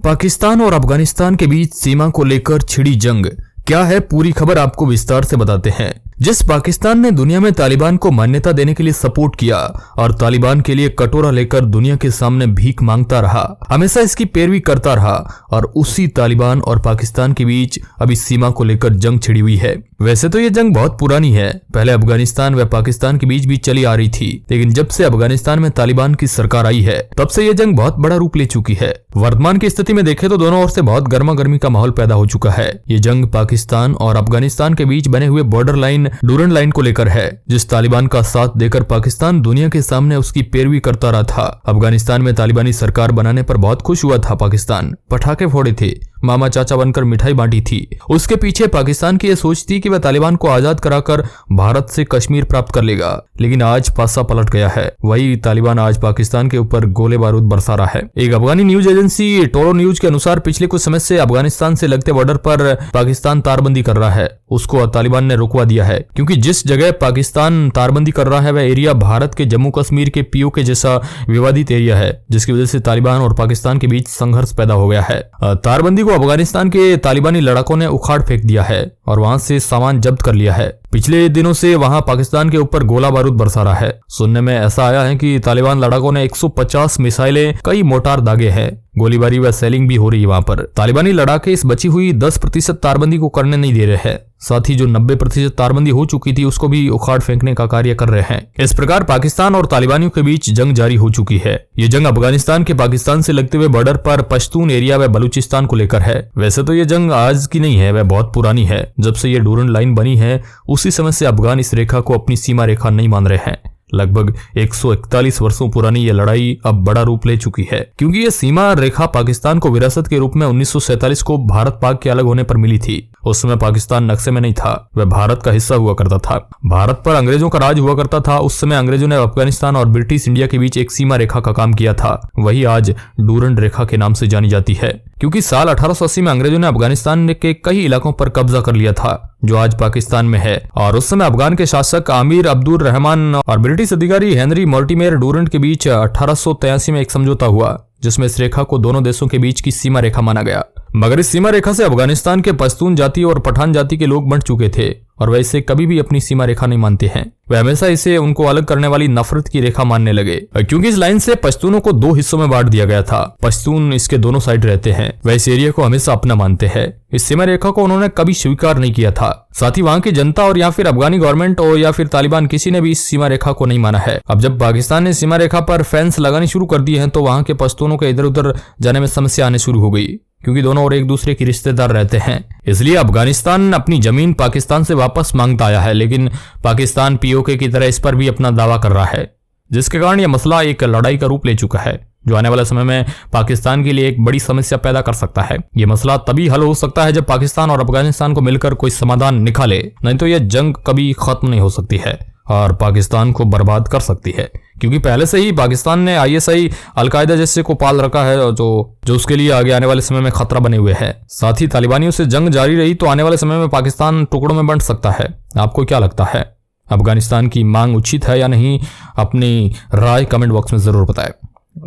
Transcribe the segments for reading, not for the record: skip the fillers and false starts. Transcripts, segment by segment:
पाकिस्तान और अफगानिस्तान के बीच सीमा को लेकर छिड़ी जंग क्या है, पूरी खबर आपको विस्तार से बताते हैं। जिस पाकिस्तान ने दुनिया में तालिबान को मान्यता देने के लिए सपोर्ट किया और तालिबान के लिए कटोरा लेकर दुनिया के सामने भीख मांगता रहा, हमेशा इसकी पैरवी करता रहा, और उसी तालिबान और पाकिस्तान के बीच अभी सीमा को लेकर जंग छिड़ी हुई है। वैसे तो ये जंग बहुत पुरानी है, पहले अफगानिस्तान व पाकिस्तान के बीच भी चली आ रही थी, लेकिन जब से अफगानिस्तान में तालिबान की सरकार आई है तब से ये जंग बहुत बड़ा रूप ले चुकी है। वर्तमान की स्थिति में देखें तो दोनों ओर से बहुत गर्मा गर्मी का माहौल पैदा हो चुका है। ये जंग पाकिस्तान और अफगानिस्तान के बीच बने हुए बॉर्डर लाइन डूरन लाइन को लेकर है, जिस तालिबान का साथ देकर पाकिस्तान दुनिया के सामने उसकी पैरवी करता रहा था। अफगानिस्तान में तालिबानी सरकार बनाने पर बहुत खुश हुआ था पाकिस्तान, पटाखे फोड़े थे, मामा चाचा बनकर मिठाई बांटी थी। उसके पीछे पाकिस्तान की यह सोच थी कि वह तालिबान को आजाद कराकर भारत से कश्मीर प्राप्त कर लेगा, लेकिन आज पासा पलट गया है। वही तालिबान आज पाकिस्तान के ऊपर गोले बारूद बरसा रहा है। एक अफगानी न्यूज एजेंसी टोरो न्यूज के अनुसार पिछले कुछ समय से अफगानिस्तान से लगते बॉर्डर पर पाकिस्तान तारबंदी कर रहा है, उसको तालिबान ने रुकवा दिया है, क्योंकि जिस जगह पाकिस्तान तारबंदी कर रहा है वह एरिया भारत के जम्मू कश्मीर के पीओके जैसा विवादित एरिया है, जिसकी वजह से तालिबान और पाकिस्तान के बीच संघर्ष पैदा हो गया है। तारबंदी को अफगानिस्तान के तालिबानी लड़ाकों ने उखाड़ फेंक दिया है और वहां से सामान जब्त कर लिया है। पिछले दिनों से वहां पाकिस्तान के ऊपर गोला बारूद बरसा रहा है। सुनने में ऐसा आया है कि तालिबान लड़ाकों ने 150 मिसाइलें, कई मोर्टार दागे हैं, गोलीबारी व सेलिंग भी हो रही है वहां पर। तालिबानी लड़ाके इस बची हुई 10% तारबंदी को करने नहीं दे रहे हैं, साथ ही जो 90% तारबंदी हो चुकी थी उसको भी उखाड़ फेंकने का कार्य कर रहे हैं। इस प्रकार पाकिस्तान और तालिबानियों के बीच जंग जारी हो चुकी है। ये जंग अफगानिस्तान के पाकिस्तान से लगते हुए बॉर्डर पर पश्तून एरिया व बलूचिस्तान को लेकर है। वैसे तो ये जंग आज की नहीं है, वह बहुत पुरानी है। जब से ये डूरन लाइन बनी है उसी समय से अफगान इस रेखा को अपनी सीमा रेखा नहीं मान रहे हैं। लगभग 141 वर्षों पुरानी ये लड़ाई अब बड़ा रूप ले चुकी है, क्योंकि ये सीमा रेखा पाकिस्तान को विरासत के रूप में 1947 को भारत पाक के अलग होने पर मिली थी। उस समय पाकिस्तान नक्शे में नहीं था, वह भारत का हिस्सा हुआ करता था। भारत पर अंग्रेजों का राज हुआ करता था। उस समय अंग्रेजों ने अफगानिस्तान और ब्रिटिश इंडिया के बीच एक सीमा रेखा का काम किया था, वही आज डूरन रेखा के नाम से जानी जाती है, क्योंकि साल 1880 में अंग्रेजों ने अफगानिस्तान के कई इलाकों पर कब्जा कर लिया था जो आज पाकिस्तान में है। और उस समय अफगान के शासक आमिर अब्दुल रहमान और ब्रिटिश अधिकारी हेनरी मोर्टिमेर डूरन के बीच 1883 में एक समझौता हुआ, जिसमें इस रेखा को दोनों देशों के बीच की सीमा रेखा माना गया। मगर इस सीमा रेखा से अफगानिस्तान के पश्तून जाति और पठान जाति के लोग बंट चुके थे और वह इसे कभी भी अपनी सीमा रेखा नहीं मानते हैं। वे हमेशा इसे उनको अलग करने वाली नफरत की रेखा मानने लगे, क्योंकि इस लाइन से पश्तूनों को 2 हिस्सों में बांट दिया गया था। पश्तून इसके दोनों साइड रहते हैं, वह इस एरिया को हमेशा अपना मानते हैं। इस सीमा रेखा को उन्होंने कभी स्वीकार नहीं किया था। साथ ही वहां की जनता और या फिर अफगानी गवर्नमेंट और या फिर तालिबान, किसी ने भी इस सीमा रेखा को नहीं माना है। अब जब पाकिस्तान ने सीमा रेखा पर फेंस लगानी शुरू कर दी है तो वहां के पश्तूनों के इधर उधर जाने में समस्या आने शुरू हो गई, क्योंकि दोनों और एक दूसरे की रिश्तेदार रहते हैं। इसलिए अफगानिस्तान अपनी जमीन पाकिस्तान से वापस मांगता आया है, लेकिन पाकिस्तान पीओके की तरह इस पर भी अपना दावा कर रहा है, जिसके कारण यह मसला एक लड़ाई का रूप ले चुका है, जो आने वाले समय में पाकिस्तान के लिए एक बड़ी समस्या पैदा कर सकता है। यह मसला तभी हल हो सकता है जब पाकिस्तान और अफगानिस्तान को मिलकर कोई समाधान निकाले, नहीं तो यह जंग कभी खत्म नहीं हो सकती है और पाकिस्तान को बर्बाद कर सकती है, क्योंकि पहले से ही पाकिस्तान ने ISI, अलकायदा जैसे को पाल रखा है, जो उसके लिए आगे आने वाले समय में खतरा बने हुए है। साथ ही तालिबानियों से जंग जारी रही तो आने वाले समय में पाकिस्तान टुकड़ों में बंट सकता है। आपको क्या लगता है, अफगानिस्तान की मांग उचित है या नहीं? अपनी राय कमेंट बॉक्स में जरूर बताएं।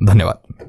धन्यवाद।